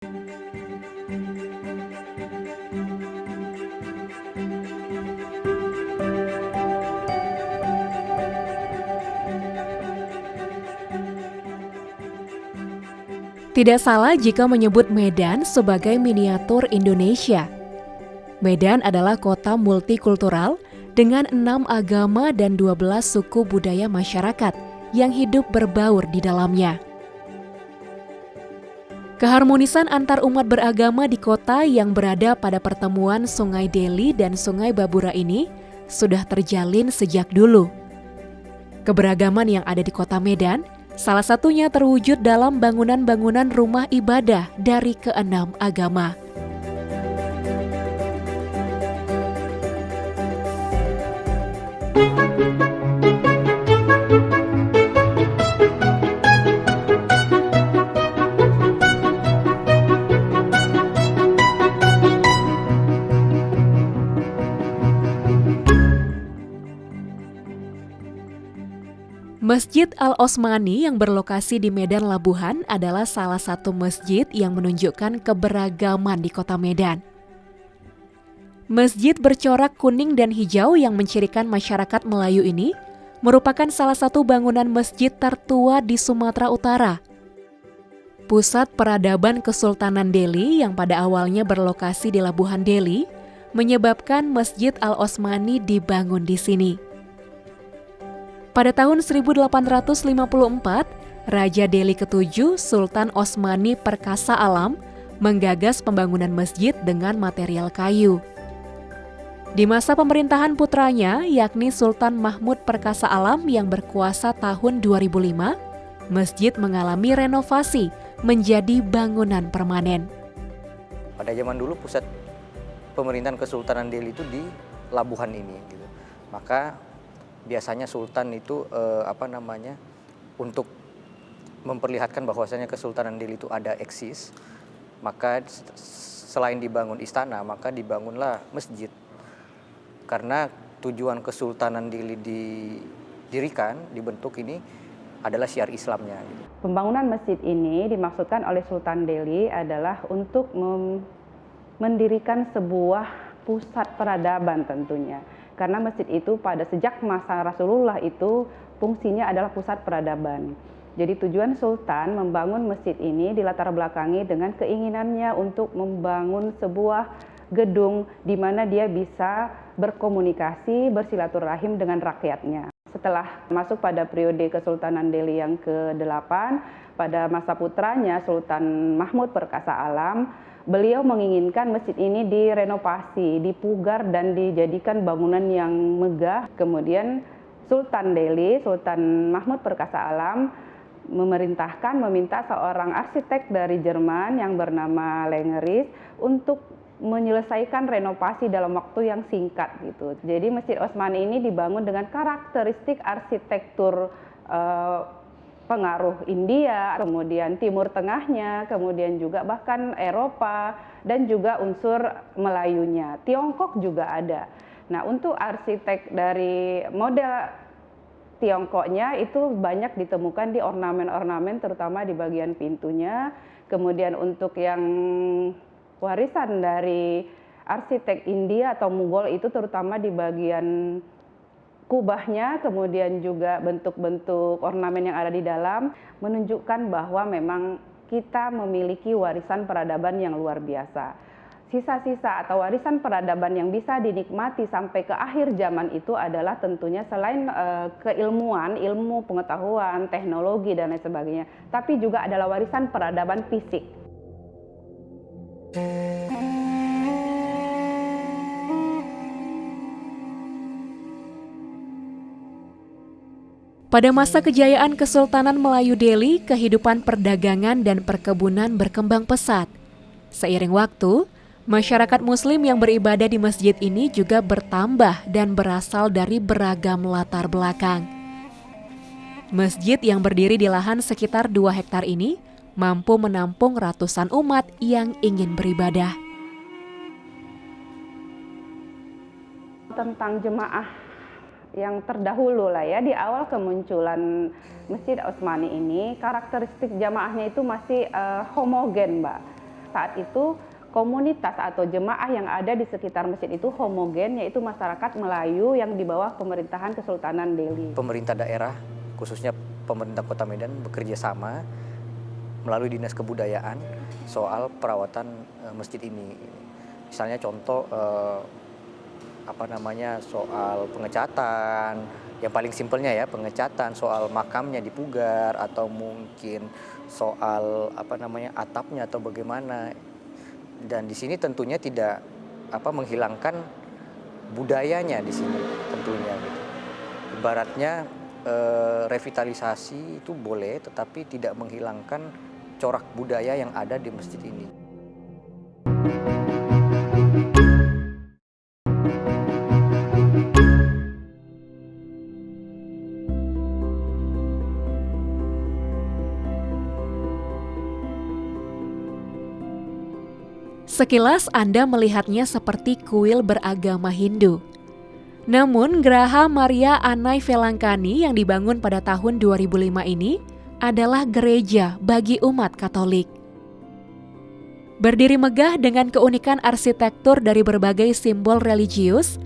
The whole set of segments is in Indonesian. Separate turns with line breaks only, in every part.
Tidak salah jika menyebut Medan sebagai miniatur Indonesia. Medan adalah kota multikultural dengan 6 agama dan 12 suku budaya masyarakat yang hidup berbaur di dalamnya. Keharmonisan antar umat beragama di kota yang berada pada pertemuan Sungai Deli dan Sungai Babura ini sudah terjalin sejak dulu. Keberagaman yang ada di kota Medan salah satunya terwujud dalam bangunan-bangunan rumah ibadah dari keenam agama. Masjid Al-Osmani yang berlokasi di Medan Labuhan adalah salah satu masjid yang menunjukkan keberagaman di kota Medan. Masjid bercorak kuning dan hijau yang mencirikan masyarakat Melayu ini merupakan salah satu bangunan masjid tertua di Sumatera Utara. Pusat peradaban Kesultanan Deli yang pada awalnya berlokasi di Labuhan Deli menyebabkan Masjid Al-Osmani dibangun di sini. Pada tahun 1854, Raja Deli ke-7 Sultan Osmani Perkasa Alam menggagas pembangunan masjid dengan material kayu. Di masa pemerintahan putranya, yakni Sultan Mahmud Perkasa Alam yang berkuasa tahun 2005, masjid mengalami renovasi menjadi bangunan permanen.
Pada zaman dulu pusat pemerintahan Kesultanan Deli itu di Labuhan ini, gitu. Maka biasanya Sultan itu untuk memperlihatkan bahwasanya Kesultanan Deli itu ada eksis, maka selain dibangun istana, maka dibangunlah masjid. Karena tujuan Kesultanan Deli didirikan, dibentuk ini adalah syiar Islamnya.
Pembangunan masjid ini dimaksudkan oleh Sultan Deli adalah untuk mendirikan sebuah pusat peradaban tentunya. Karena masjid itu pada sejak masa Rasulullah itu fungsinya adalah pusat peradaban. Jadi tujuan Sultan membangun masjid ini dilatar belakangi dengan keinginannya untuk membangun sebuah gedung di mana dia bisa berkomunikasi, bersilaturahim dengan rakyatnya. Setelah masuk pada periode Kesultanan Deli yang ke-8, pada masa putranya Sultan Mahmud Perkasa Alam, beliau menginginkan masjid ini direnovasi, dipugar dan dijadikan bangunan yang megah. Kemudian Sultan Deli, Sultan Mahmud Perkasa Alam meminta seorang arsitek dari Jerman yang bernama Lengeris untuk menyelesaikan renovasi dalam waktu yang singkat gitu. Jadi Masjid Osmani ini dibangun dengan karakteristik arsitektur pengaruh India, kemudian Timur Tengahnya, kemudian juga bahkan Eropa, dan juga unsur Melayunya. Tiongkok juga ada. Nah, untuk arsitek dari model Tiongkoknya itu banyak ditemukan di ornamen-ornamen, terutama di bagian pintunya. Kemudian untuk yang warisan dari arsitek India atau Mughal itu terutama di bagian kubahnya, kemudian juga bentuk-bentuk ornamen yang ada di dalam menunjukkan bahwa memang kita memiliki warisan peradaban yang luar biasa. Sisa-sisa atau warisan peradaban yang bisa dinikmati sampai ke akhir zaman itu adalah tentunya selain keilmuan, ilmu pengetahuan, teknologi dan lain sebagainya, tapi juga adalah warisan peradaban fisik.
Pada masa kejayaan Kesultanan Melayu Deli, kehidupan perdagangan dan perkebunan berkembang pesat. Seiring waktu, masyarakat Muslim yang beribadah di masjid ini juga bertambah dan berasal dari beragam latar belakang. Masjid yang berdiri di lahan sekitar 2 hektar ini mampu menampung ratusan umat yang ingin beribadah.
Tentang jemaah yang terdahulu lah ya, di awal kemunculan Masjid Osmani ini karakteristik jamaahnya itu masih homogen, Mbak. saat itu komunitas atau jemaah yang ada di sekitar masjid itu homogen, yaitu masyarakat Melayu yang di bawah pemerintahan Kesultanan Delhi.
Pemerintah daerah, khususnya pemerintah Kota Medan, bekerja sama melalui Dinas Kebudayaan soal perawatan masjid ini. Misalnya contoh soal pengecatan, yang paling simpelnya ya pengecatan, soal makamnya dipugar atau mungkin soal atapnya atau bagaimana. Dan di sini tentunya tidak menghilangkan budayanya di sini tentunya gitu. Ibaratnya revitalisasi itu boleh, tetapi tidak menghilangkan corak budaya yang ada di masjid ini.
Sekilas Anda melihatnya seperti kuil beragama Hindu. Namun Graha Maria Anai Velangkani yang dibangun pada tahun 2005 ini adalah gereja bagi umat Katolik. Berdiri megah dengan keunikan arsitektur dari berbagai simbol religius,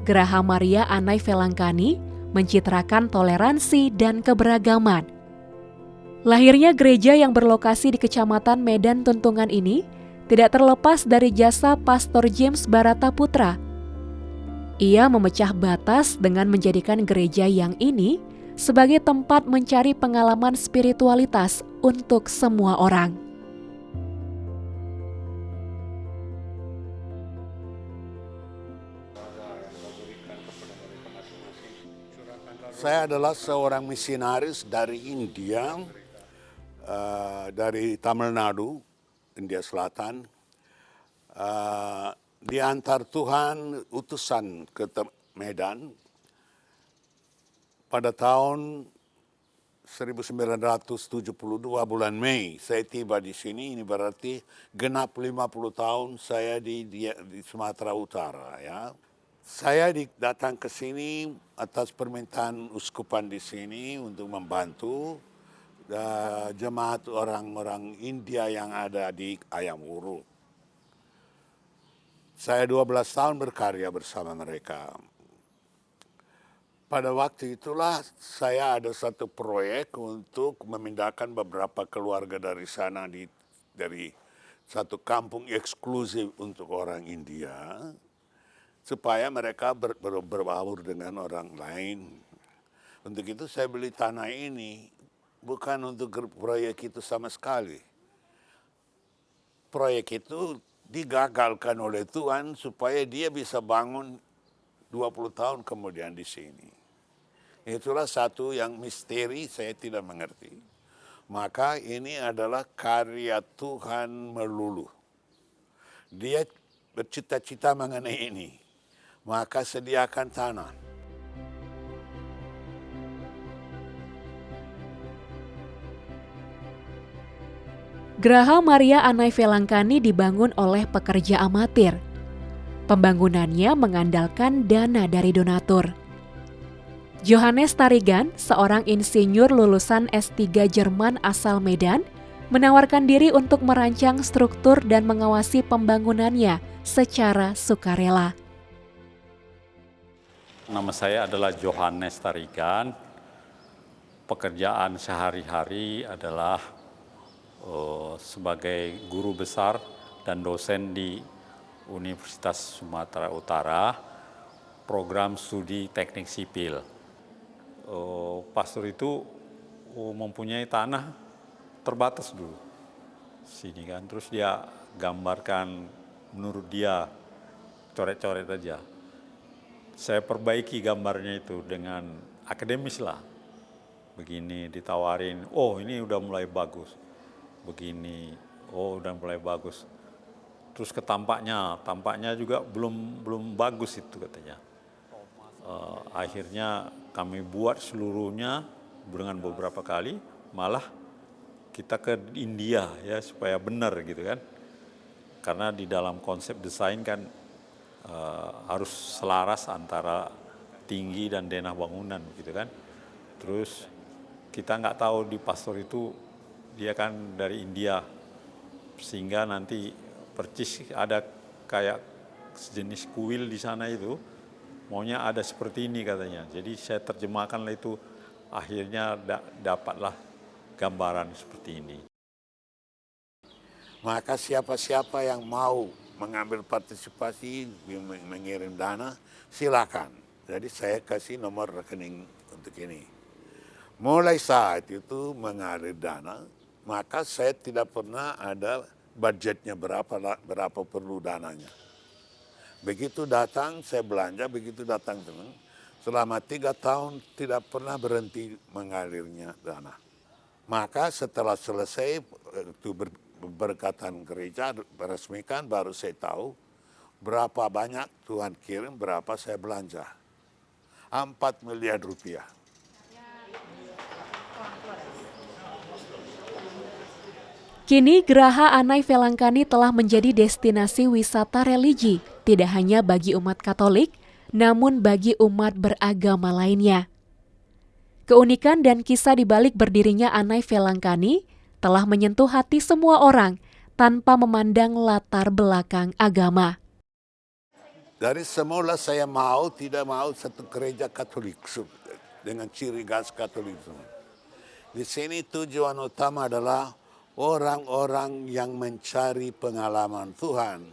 Graha Maria Anai Velangkani mencitrakan toleransi dan keberagaman. Lahirnya gereja yang berlokasi di Kecamatan Medan Tuntungan ini tidak terlepas dari jasa Pastor James Barata Putra. Ia memecah batas dengan menjadikan gereja yang ini sebagai tempat mencari pengalaman spiritualitas untuk semua orang.
Saya adalah seorang misionaris dari India, dari Tamil Nadu, India Selatan. Diantar Tuhan utusan ke Medan pada tahun 1972 bulan Mei. Saya tiba di sini, ini berarti genap 50 tahun saya di Sumatera Utara. Ya. Saya datang ke sini atas permintaan uskupan di sini untuk membantu jemaat orang-orang India yang ada di Ayam Wuruk. Saya 12 tahun berkarya bersama mereka. Pada waktu itulah saya ada satu proyek untuk memindahkan beberapa keluarga dari sana dari satu kampung eksklusif untuk orang India, supaya mereka berbaur dengan orang lain. Untuk itu saya beli tanah ini. Bukan untuk proyek itu sama sekali. Proyek itu digagalkan oleh Tuhan supaya dia bisa bangun 20 tahun kemudian di sini. Itulah satu yang misteri, saya tidak mengerti. Maka ini adalah karya Tuhan melulu. Dia bercita-cita mengenai ini. Maka sediakan tanah.
Graha Maria Anai Velangkani dibangun oleh pekerja amatir. Pembangunannya mengandalkan dana dari donatur. Johannes Tarigan, seorang insinyur lulusan S3 Jerman asal Medan, menawarkan diri untuk merancang struktur dan mengawasi pembangunannya secara sukarela.
Nama saya adalah Johannes Tarigan. Pekerjaan sehari-hari adalah sebagai guru besar dan dosen di Universitas Sumatera Utara, program studi teknik sipil. Pastor itu mempunyai tanah terbatas dulu, sini kan, terus dia gambarkan menurut dia coret-coret aja. Saya perbaiki gambarnya itu dengan akademis lah. Begini ditawarin, oh ini udah mulai bagus. Begini, oh udah mulai bagus. Terus ke tampaknya juga belum bagus itu katanya. Akhirnya kami buat seluruhnya dengan beberapa kali, malah kita ke India ya supaya benar gitu kan. Karena di dalam konsep desain kan harus selaras antara tinggi dan denah bangunan gitu kan. Terus kita nggak tahu di pastor itu dia kan dari India, sehingga nanti percis ada kayak sejenis kuil di sana itu, maunya ada seperti ini katanya. Jadi saya terjemahkanlah itu, akhirnya dapatlah gambaran seperti ini.
Maka siapa-siapa yang mau mengambil partisipasi, mengirim dana, silakan. Jadi saya kasih nomor rekening untuk ini. Mulai saat itu mengalir dana, maka saya tidak pernah ada budgetnya berapa perlu dananya. Begitu datang saya belanja, begitu datang teman. Selama 3 tahun tidak pernah berhenti mengalirnya dana. Maka setelah selesai itu berkatan gereja resmikan, baru saya tahu berapa banyak Tuhan kirim, berapa saya belanja. 4 miliar rupiah.
Kini Geraha Anai Velangkani telah menjadi destinasi wisata religi, tidak hanya bagi umat Katolik, namun bagi umat beragama lainnya. Keunikan dan kisah di balik berdirinya Anai Velangkani telah menyentuh hati semua orang tanpa memandang latar belakang agama.
Dari semula saya tidak mau satu gereja Katolik dengan ciri khas Katolik. Di sini tujuan utama adalah orang-orang yang mencari pengalaman Tuhan,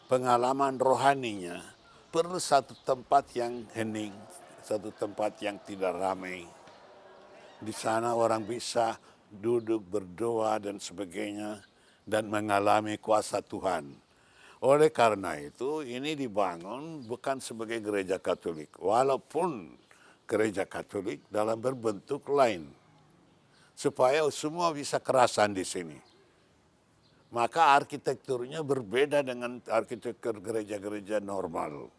pengalaman rohaninya, perlu satu tempat yang hening, satu tempat yang tidak ramai. Di sana orang bisa duduk berdoa dan sebagainya dan mengalami kuasa Tuhan. Oleh karena itu ini dibangun bukan sebagai gereja Katolik, walaupun gereja Katolik dalam berbentuk lain, supaya semua bisa kerasan di sini. Maka arsitekturnya berbeda dengan arsitektur gereja-gereja normal.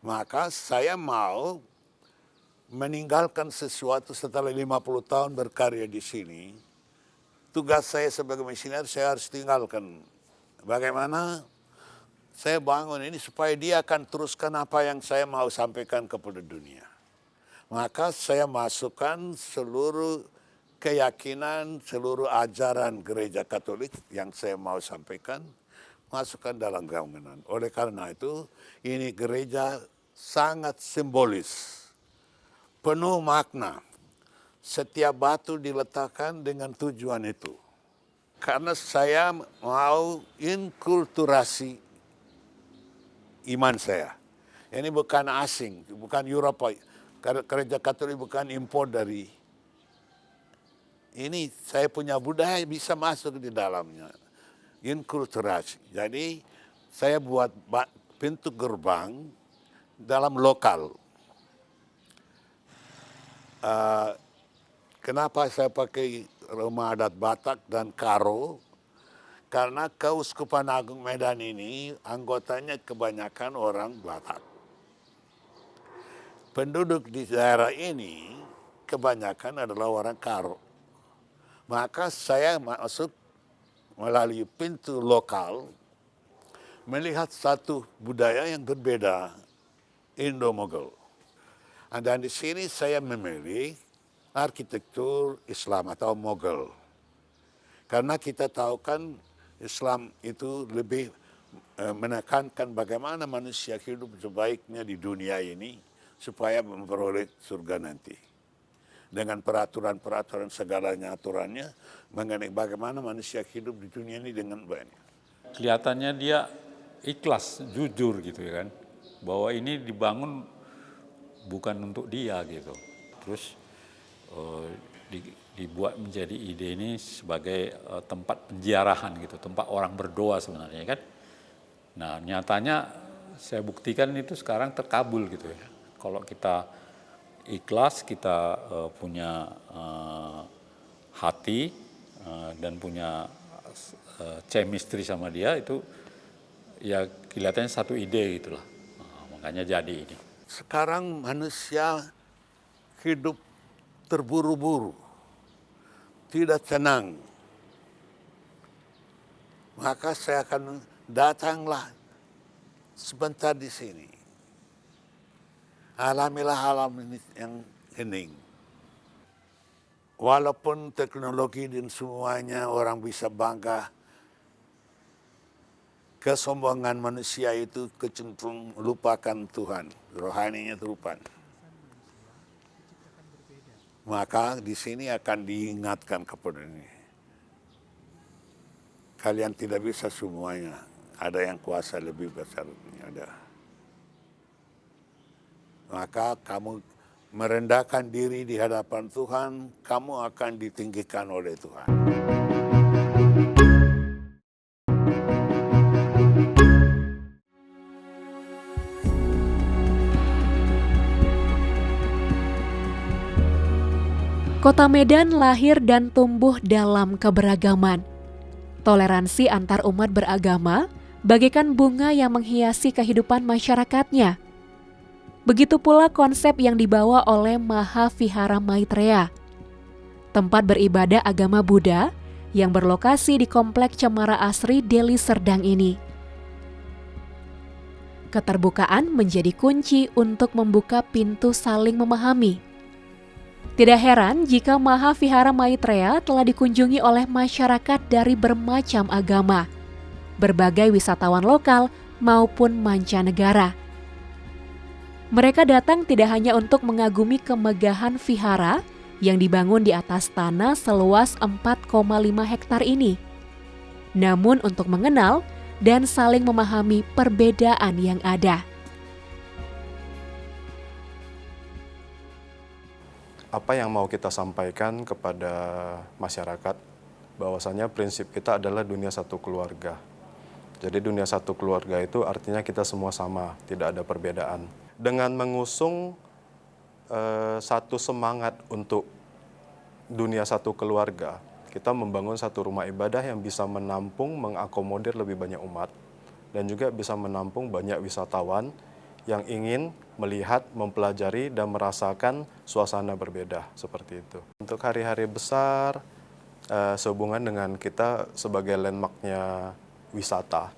Maka saya mau meninggalkan sesuatu setelah 50 tahun berkarya di sini. Tugas saya sebagai misioner saya harus tinggalkan. Bagaimana saya bangun ini supaya dia akan teruskan apa yang saya mau sampaikan kepada dunia. Maka saya masukkan seluruh keyakinan, seluruh ajaran gereja Katolik yang saya mau sampaikan, masukkan dalam bangunan. Oleh karena itu, ini gereja sangat simbolis, penuh makna. Setiap batu diletakkan dengan tujuan itu. Karena saya mau inkulturasi iman saya. Ini bukan asing, bukan Eropa. Gereja Katolik bukan impor dari. Ini saya punya budaya bisa masuk di dalamnya. Inkulturasi. Jadi saya buat pintu gerbang dalam lokal. Kenapa saya pakai rumah adat Batak dan Karo? Karena Keuskupan Agung Medan ini anggotanya kebanyakan orang Batak. Penduduk di daerah ini kebanyakan adalah orang Karo. Maka saya masuk melalui pintu lokal melihat satu budaya yang berbeda, Indo-Mogol. Dan di sini saya memilih arsitektur Islam atau Mogol. Karena kita tahu kan Islam itu lebih menekankan bagaimana manusia hidup sebaiknya di dunia ini supaya memperoleh surga nanti. Dengan peraturan-peraturan segalanya aturannya mengenai bagaimana manusia hidup di dunia ini dengan baik.
Kelihatannya dia ikhlas, jujur gitu ya kan. Bahwa ini dibangun bukan untuk dia gitu. Terus dibuat menjadi ide ini sebagai tempat penziarahan gitu, tempat orang berdoa sebenarnya kan. Nah nyatanya saya buktikan itu sekarang terkabul gitu ya. Kalau kita ikhlas, kita punya hati dan punya chemistry sama dia, itu ya kelihatannya satu ide gitulah. Makanya jadi ini.
Sekarang manusia hidup terburu-buru, tidak tenang. Maka saya akan datanglah sebentar di sini. Alamilah alam ini yang hening. walaupun teknologi dan semuanya orang bisa bangga, kesombongan manusia itu kecenderung melupakan Tuhan, rohaninya terlupakan. Maka di sini akan diingatkan kepada ini. Kalian tidak bisa semuanya. Ada yang kuasa lebih besar. Ada. Maka kamu merendahkan diri di hadapan Tuhan, kamu akan ditinggikan oleh Tuhan.
Kota Medan lahir dan tumbuh dalam keberagaman. Toleransi antar umat beragama bagaikan bunga yang menghiasi kehidupan masyarakatnya. Begitu pula konsep yang dibawa oleh Mahavihara Maitreya, tempat beribadah agama Buddha yang berlokasi di Komplek Cemara Asri, Deli Serdang ini. Keterbukaan menjadi kunci untuk membuka pintu saling memahami. Tidak heran jika Mahavihara Maitreya telah dikunjungi oleh masyarakat dari bermacam agama, berbagai wisatawan lokal maupun mancanegara. Mereka datang tidak hanya untuk mengagumi kemegahan vihara yang dibangun di atas tanah seluas 4,5 hektar ini, namun untuk mengenal dan saling memahami perbedaan yang ada.
Apa yang mau kita sampaikan kepada masyarakat, bahwasanya prinsip kita adalah dunia satu keluarga. Jadi dunia satu keluarga itu artinya kita semua sama, tidak ada perbedaan. Dengan mengusung satu semangat untuk dunia satu keluarga, kita membangun satu rumah ibadah yang bisa menampung, mengakomodir lebih banyak umat, dan juga bisa menampung banyak wisatawan yang ingin melihat, mempelajari, dan merasakan suasana berbeda seperti itu. Untuk hari-hari besar, sehubungan dengan kita sebagai landmarknya wisata.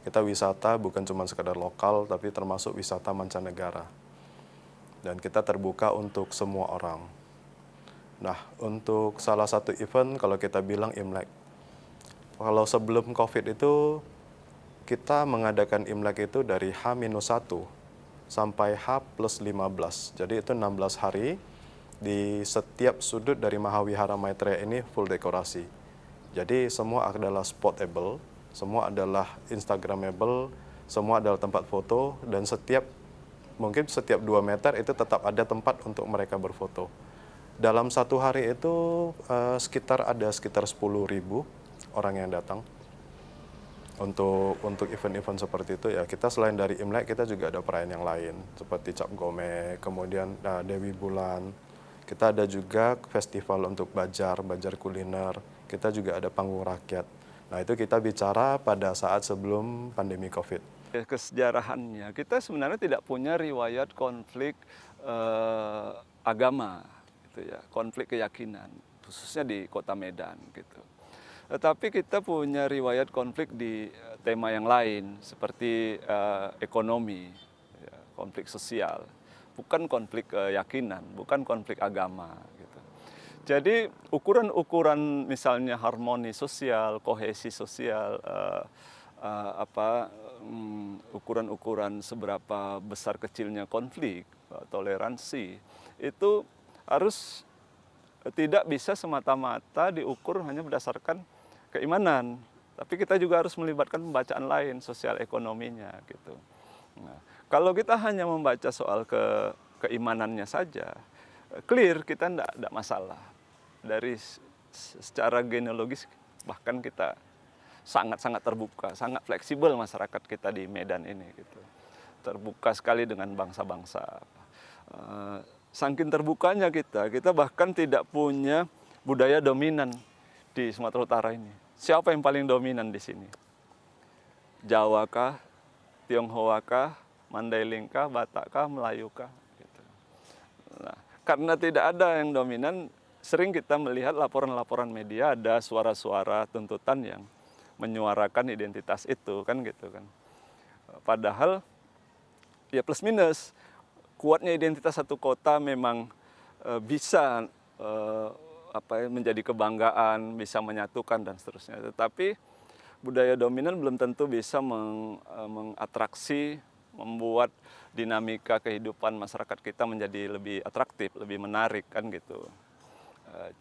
Kita wisata bukan cuma sekedar lokal, tapi termasuk wisata mancanegara. Dan kita terbuka untuk semua orang. Nah, untuk salah satu event, kalau kita bilang Imlek. Kalau sebelum COVID itu, kita mengadakan Imlek itu dari H-1 sampai H+15. Jadi itu 16 hari, di setiap sudut dari Mahavihara Maitreya ini full dekorasi. Jadi semua adalah spotable, semua adalah instagramable, semua adalah tempat foto, dan mungkin setiap 2 meter itu tetap ada tempat untuk mereka berfoto. Dalam satu hari itu sekitar 10.000 orang yang datang. Untuk event-event seperti itu ya, kita selain dari Imlek kita juga ada perayaan yang lain seperti Cap Gome, kemudian Dewi Bulan. Kita ada juga festival untuk bajar kuliner. Kita juga ada panggung rakyat. Nah, itu kita bicara pada saat sebelum pandemi Covid.
Kesejarahannya, kita sebenarnya tidak punya riwayat konflik agama, gitu ya, konflik keyakinan, khususnya di Kota Medan, gitu. Tetapi kita punya riwayat konflik di tema yang lain, seperti ekonomi, ya, konflik sosial, bukan konflik keyakinan, bukan konflik agama. Gitu. Jadi ukuran-ukuran misalnya harmoni sosial, kohesi sosial, ukuran-ukuran seberapa besar kecilnya konflik, toleransi, itu harus tidak bisa semata-mata diukur hanya berdasarkan keimanan, tapi kita juga harus melibatkan pembacaan lain, sosial ekonominya, gitu. Nah, kalau kita hanya membaca soal keimanannya saja, clear kita tidak masalah. Dari secara genealogis bahkan kita sangat-sangat terbuka, sangat fleksibel masyarakat kita di Medan ini, gitu. Terbuka sekali dengan bangsa-bangsa. Saking terbukanya kita bahkan tidak punya budaya dominan di Sumatera Utara ini. Siapa yang paling dominan di sini? Jawa kah, Tionghoa kah, Mandailing kah, Batak kah, Melayu kah? Gitu. Nah, karena tidak ada yang dominan, sering kita melihat laporan-laporan media ada suara-suara tuntutan yang menyuarakan identitas itu, kan gitu kan. Padahal ya plus minus, kuatnya identitas satu kota memang bisa menjadi kebanggaan, bisa menyatukan dan seterusnya. Tetapi budaya dominan belum tentu bisa mengatraksi, membuat dinamika kehidupan masyarakat kita menjadi lebih atraktif, lebih menarik kan gitu.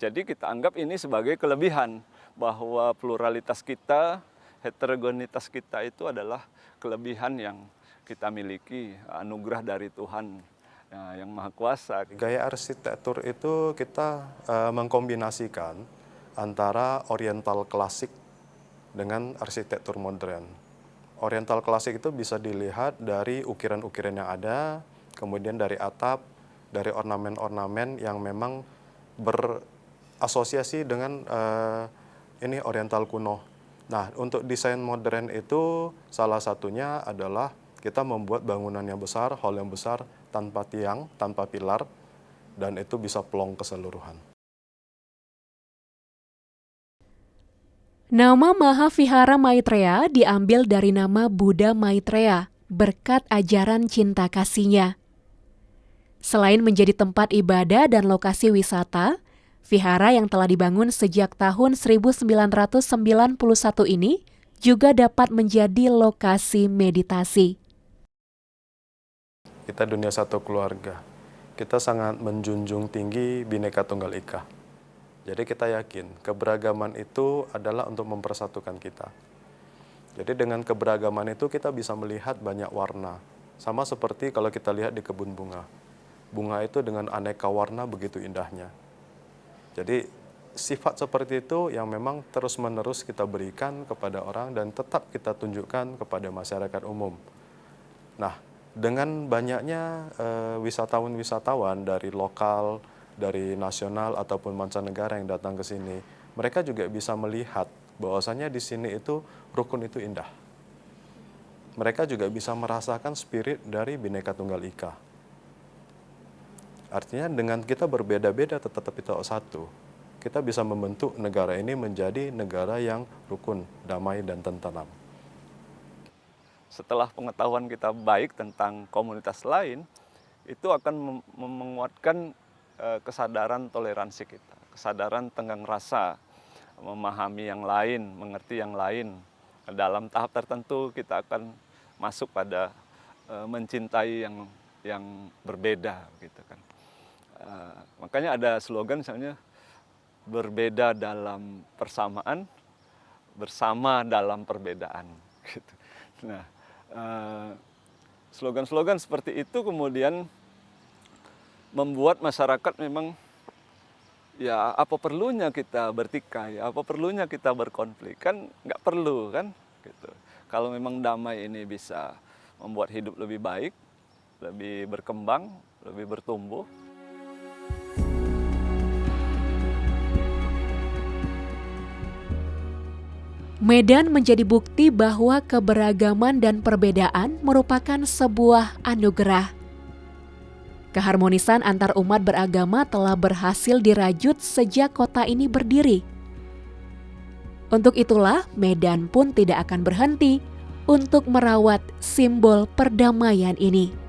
Jadi kita anggap ini sebagai kelebihan, bahwa pluralitas kita, heterogenitas kita itu adalah kelebihan yang kita miliki, anugerah dari Tuhan yang Maha Kuasa.
Gaya arsitektur itu kita mengkombinasikan antara oriental klasik dengan arsitektur modern. Oriental klasik itu bisa dilihat dari ukiran-ukiran yang ada, kemudian dari atap, dari ornamen-ornamen yang memang berasosiasi dengan ini oriental kuno. Nah, untuk desain modern itu salah satunya adalah kita membuat bangunan yang besar, hall yang besar, tanpa tiang, tanpa pilar, dan itu bisa plong keseluruhan.
Nama Mahavihara Maitreya diambil dari nama Buddha Maitreya, berkat ajaran cinta kasihnya. Selain menjadi tempat ibadah dan lokasi wisata, vihara yang telah dibangun sejak tahun 1991 ini juga dapat menjadi lokasi meditasi.
Kita dunia satu keluarga. Kita sangat menjunjung tinggi Bhinneka Tunggal Ika. Jadi kita yakin keberagaman itu adalah untuk mempersatukan kita. Jadi dengan keberagaman itu kita bisa melihat banyak warna. Sama seperti kalau kita lihat di kebun bunga. Bunga itu dengan aneka warna begitu indahnya. Jadi sifat seperti itu yang memang terus-menerus kita berikan kepada orang dan tetap kita tunjukkan kepada masyarakat umum. Nah, dengan banyaknya wisatawan-wisatawan dari lokal, dari nasional ataupun mancanegara yang datang ke sini, mereka juga bisa melihat bahwasanya di sini itu rukun itu indah. Mereka juga bisa merasakan spirit dari Bhinneka Tunggal Ika. Artinya dengan kita berbeda-beda tetap kita satu, kita bisa membentuk negara ini menjadi negara yang rukun, damai, dan tentram.
Setelah pengetahuan kita baik tentang komunitas lain, itu akan menguatkan kesadaran toleransi kita, kesadaran tenggang rasa, memahami yang lain, mengerti yang lain. Dalam tahap tertentu kita akan masuk pada mencintai yang berbeda, gitu kan. Makanya ada slogan misalnya berbeda dalam persamaan, bersama dalam perbedaan. Gitu. Nah, slogan-slogan seperti itu kemudian membuat masyarakat memang ya apa perlunya kita bertikai, apa perlunya kita berkonflik, kan nggak perlu kan gitu. Kalau memang damai ini bisa membuat hidup lebih baik, lebih berkembang, lebih bertumbuh.
Medan menjadi bukti bahwa keberagaman dan perbedaan merupakan sebuah anugerah. Keharmonisan antar umat beragama telah berhasil dirajut sejak kota ini berdiri. Untuk itulah, Medan pun tidak akan berhenti untuk merawat simbol perdamaian ini.